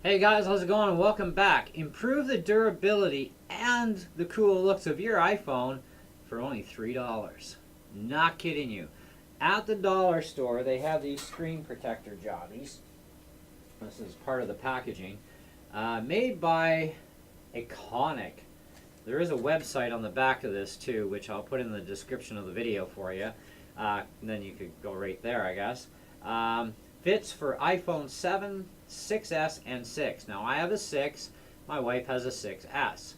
Hey guys, how's it going? Welcome back. Improve the durability and the cool looks of your iPhone for only $3. Not kidding you. At the dollar store, they have these screen protector jobbies. This is part of the packaging. Made by Iconic. There is a website on the back of this too, which I'll put in the description of the video for you. Then you could go right there, I guess. Fits for iPhone 7, 6S, and 6. Now I have a 6, my wife has a 6S.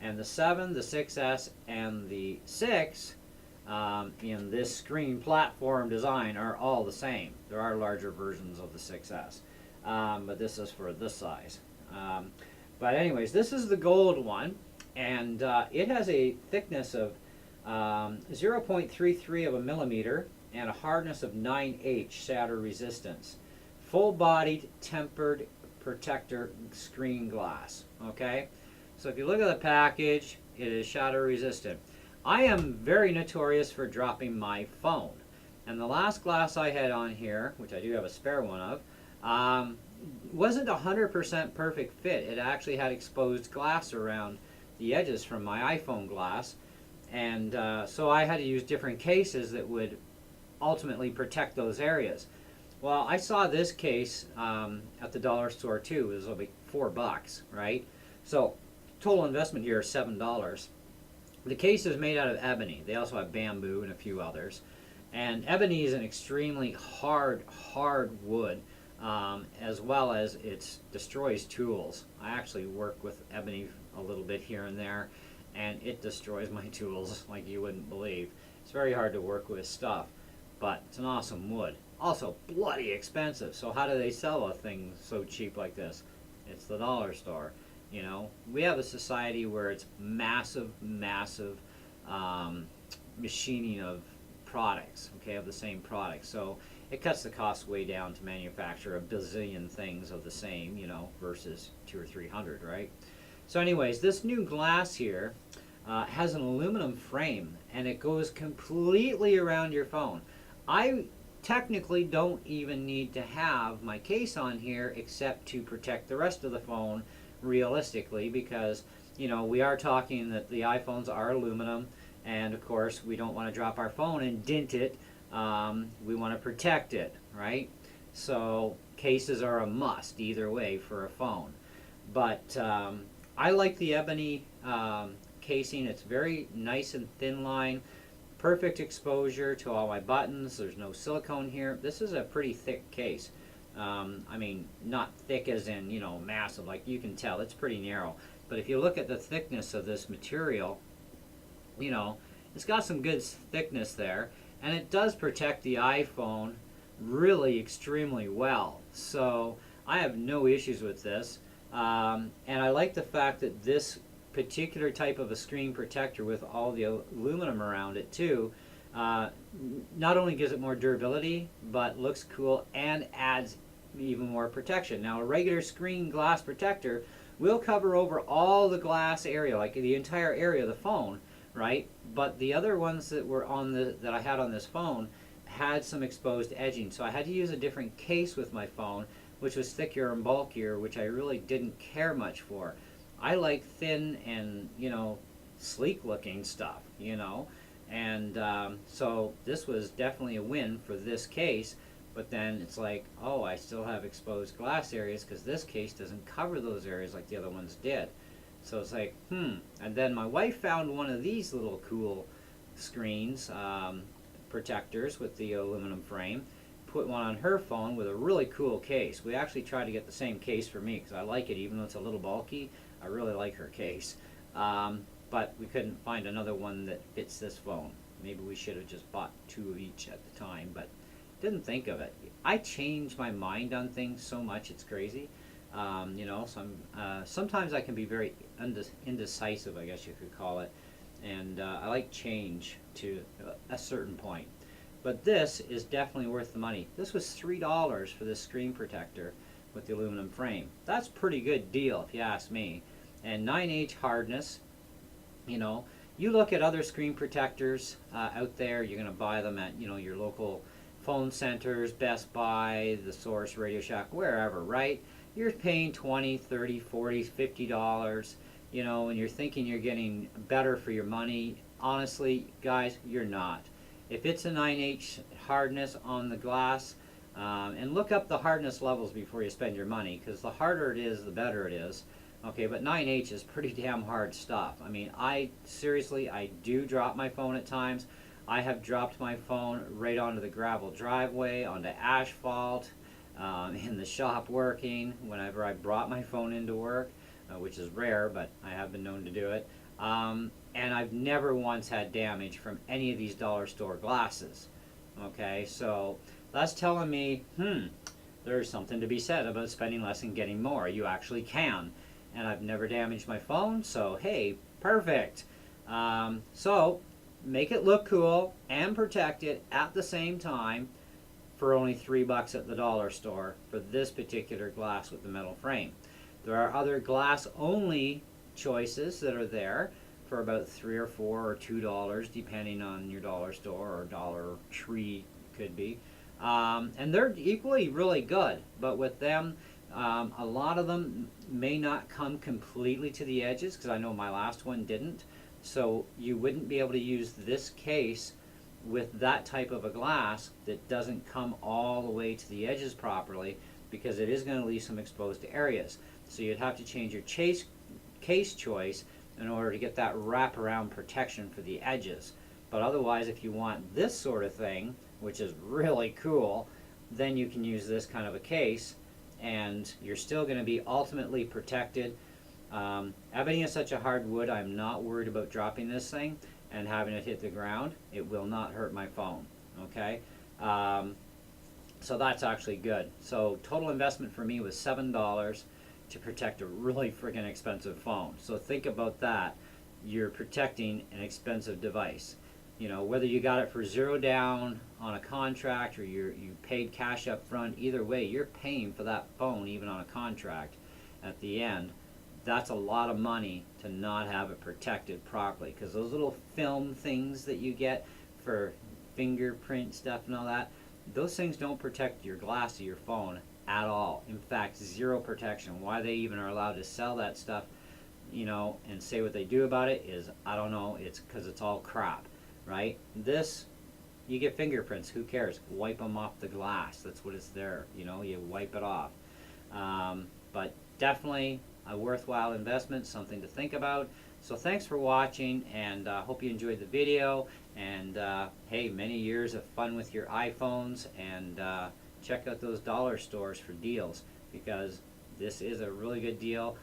And the 7, the 6S, and the 6 in this screen platform design are all the same. There are larger versions of the 6S, but this is for this size. But anyways, this is the gold one, and it has a thickness of 0.33 of a millimeter and a hardness of 9H shatter resistance. Full-bodied tempered protector screen glass. Okay, so if you look at the package, it is shatter resistant. I am very notorious for dropping my phone, and the last glass I had on here, which I do have a spare one of, wasn't 100% perfect fit. It actually had exposed glass around the edges from my iPhone glass, and so I had to use different cases that would ultimately protect those areas. Well, I saw this case at the dollar store too. It was like $4, right? So total investment here is $7. The case is made out of ebony. They also have bamboo and a few others. And ebony is an extremely hard wood, as well as it destroys tools. I actually work with ebony a little bit here and there, and it destroys my tools like you wouldn't believe. It's very hard to work with stuff, but it's an awesome wood. Also bloody expensive. So how do they sell a thing so cheap like this? It's the dollar store. You know, we have a society where it's massive machining of products, okay, of the same product. So it cuts the cost way down to manufacture a bazillion things of the same, you know, versus 200 or 300, right? So anyways, this new glass here has an aluminum frame, and it goes completely around your phone. I technically don't even need to have my case on here except to protect the rest of the phone realistically, because you know we are talking that the iPhones are aluminum, and of course we don't want to drop our phone and dent it. We want to protect it, right? So cases are a must either way for a phone. But I like the ebony casing. It's very nice and thin line. Perfect exposure to all my buttons. There's no silicone here. This is a pretty thick case. I mean, not thick as in, you know, massive. Like you can tell, it's pretty narrow. But if you look at the thickness of this material, you know, it's got some good thickness there. And it does protect the iPhone really extremely well. So I have no issues with this. And I like the fact that this particular type of a screen protector with all the aluminum around it too, not only gives it more durability, but looks cool and adds even more protection. Now a regular screen glass protector will cover over all the glass area, like the entire area of the phone, right? But the other ones that were on that I had on this phone had some exposed edging, so I had to use a different case with my phone, which was thicker and bulkier, which I really didn't care much for. I like thin and, you know, sleek looking stuff, you know, and so this was definitely a win for this case. But then it's like, oh, I still have exposed glass areas because this case doesn't cover those areas like the other ones did. So it's like, and then my wife found one of these little cool screens protectors with the aluminum frame, put one on her phone with a really cool case. We actually tried to get the same case for me because I like it, even though it's a little bulky. I really like her case, but we couldn't find another one that fits this phone. Maybe we should have just bought two of each at the time, but didn't think of it. I change my mind on things so much, it's crazy. You know, sometimes I can be very indecisive, I guess you could call it, and I like change to a certain point. But this is definitely worth the money. This was $3 for this screen protector with the aluminum frame. That's a pretty good deal if you ask me. And 9H hardness. You know, you look at other screen protectors out there, you're going to buy them at, you know, your local phone centers, Best Buy, The Source, Radio Shack, wherever, right? you're paying 20, 30, 40, $50, you know, and you're thinking you're getting better for your money. Honestly, guys, you're not. If it's a 9H hardness on the glass, and look up the hardness levels before you spend your money, because the harder it is, the better it is. Okay, but 9H is pretty damn hard stuff. I mean, seriously, I do drop my phone at times. I have dropped my phone right onto the gravel driveway, onto asphalt, in the shop working, whenever I brought my phone into work, which is rare, but I have been known to do it. And I've never once had damage from any of these dollar store glasses. Okay, so that's telling me, there's something to be said about spending less and getting more. You actually can. And I've never damaged my phone, so hey, perfect. So make it look cool and protect it at the same time for only $3 at the dollar store for this particular glass with the metal frame. There are other glass only choices that are there for about $3 or $4 or $2 depending on your dollar store, or Dollar Tree could be. And they're equally really good, but with them, a lot of them may not come completely to the edges, because I know my last one didn't. So you wouldn't be able to use this case with that type of a glass that doesn't come all the way to the edges properly, because it is going to leave some exposed areas. So you'd have to change your case choice in order to get that wraparound protection for the edges. But otherwise, if you want this sort of thing, which is really cool, then you can use this kind of a case, and you're still going to be ultimately protected. Ebony is such a hard wood, I'm not worried about dropping this thing and having it hit the ground. It will not hurt my phone, okay? So that's actually good. So total investment for me was $7 to protect a really freaking expensive phone. So think about that. You're protecting an expensive device. You know, whether you got it for $0 down on a contract, or you paid cash up front, either way, you're paying for that phone even on a contract at the end. That's a lot of money to not have it protected properly, because those little film things that you get for fingerprint stuff and all that, those things don't protect your glass of your phone at all. In fact, zero protection. Why they even are allowed to sell that stuff, you know, and say what they do about it is, I don't know. It's because it's all crap, right? This, you get fingerprints, who cares? Wipe them off the glass. That's what it's there, you know, you wipe it off. But definitely a worthwhile investment, something to think about. So thanks for watching, and hope you enjoyed the video. And hey, many years of fun with your iPhones, and check out those dollar stores for deals, because this is a really good deal.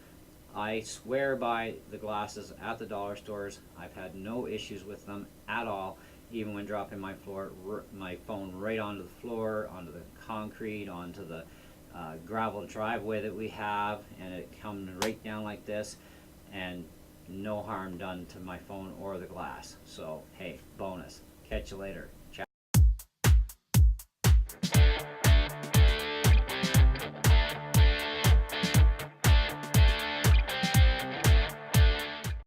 I swear by the glasses at the dollar stores. I've had no issues with them at all, even when dropping my phone right onto the floor, onto the concrete, onto the gravel driveway that we have, and it comes right down like this, and no harm done to my phone or the glass. So hey, bonus. Catch you later. Ciao.